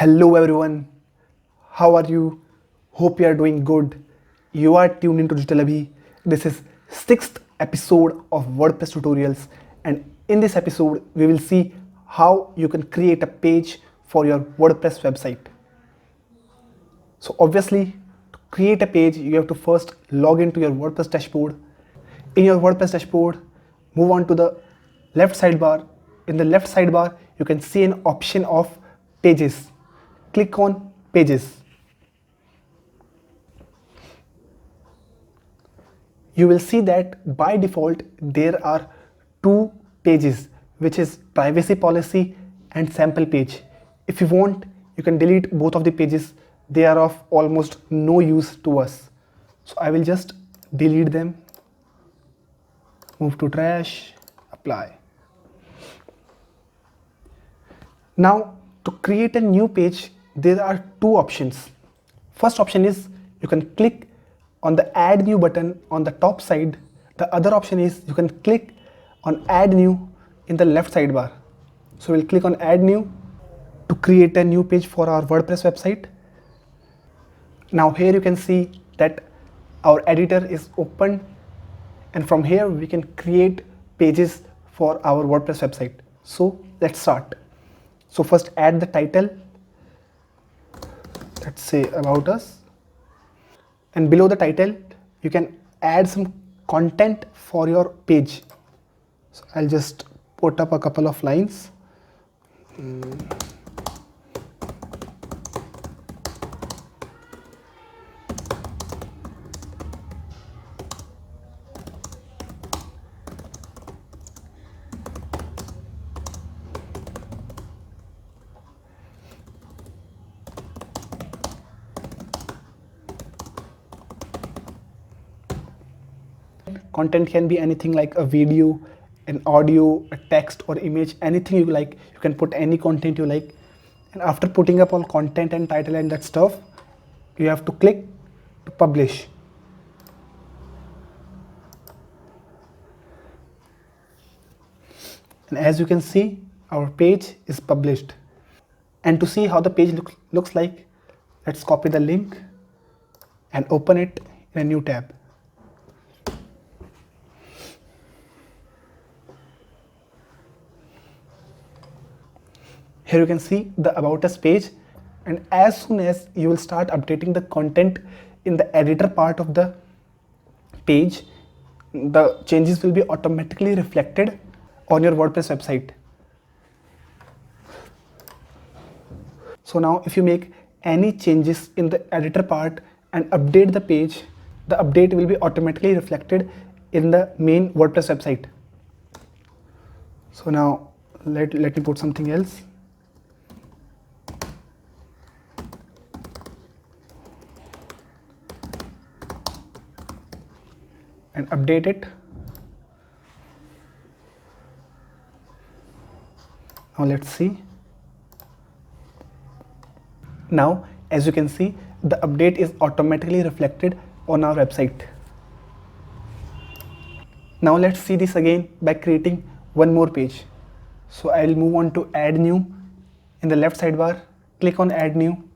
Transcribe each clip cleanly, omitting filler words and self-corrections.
Hello everyone, how are you? Hope you are doing good. You are tuned into Digital Abhi. This is 6th episode of WordPress tutorials, and in this episode we will see how you can create a page for your WordPress website. So obviously, to create a page you have to first log into your WordPress dashboard. In your WordPress dashboard, move on to the left sidebar. In the left sidebar you can see an option of pages. Click on pages. You will see that by default there are two pages, which is privacy policy and sample page. If you want, you can delete both of the pages. They are of almost no use to us. So I will just delete them. Move to trash, apply. Now to create a new page, there are two options. First option is you can click on the add new button on the top side. The other option is you can click on add new in the left sidebar. So we'll click on add new to create a new page for our WordPress website. Now here you can see that our editor is open, and from here we can create pages for our WordPress website. So let's start. So first add the title. Let's say about us, and below the title you can add some content for your page. So I'll just put up a couple of lines. Content can be anything like a video, an audio, a text or image, anything you like. You can put any content you like, and after putting up all content and title and that stuff, you have to click to publish. And as you can see, our page is published. And to see how the page looks like, let's copy the link and open it in a new tab. Here you can see the about us page, and as soon as you will start updating the content in the editor part of the page, the changes will be automatically reflected on your WordPress website. So now if you make any changes in the editor part and update the page, the update will be automatically reflected in the main WordPress website. So now let me put something else. And update it. Now let's see. Now as you can see, the update is automatically reflected on our website. Now let's see this again by creating one more page. So I'll move on to add new. In the left sidebar, click on add new.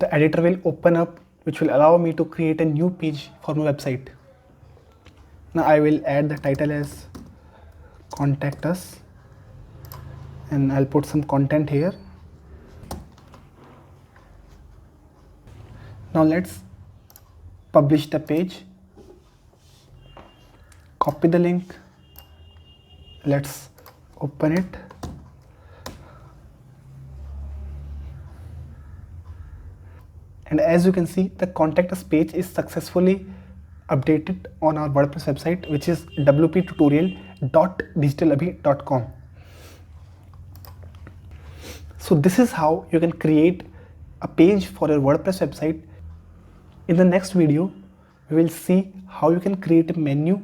The editor will open up, which will allow me to create a new page for my website. Now I will add the title as contact us, and I'll put some content here. Now let's publish the page. Copy the link. Let's open it. And as you can see, the contact us page is successfully updated on our WordPress website, which is wptutorial.digitalabhi.com. So this is how you can create a page for your WordPress website. In the next video, we will see how you can create a menu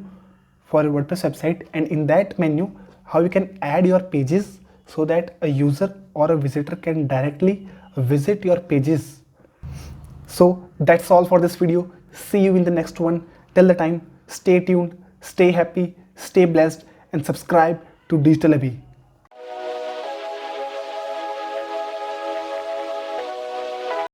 for your WordPress website, and in that menu, how you can add your pages so that a user or a visitor can directly visit your pages. So that's all for this video. See you in the next one. Till the time, stay tuned, stay happy, stay blessed, and subscribe to Digital Abhi.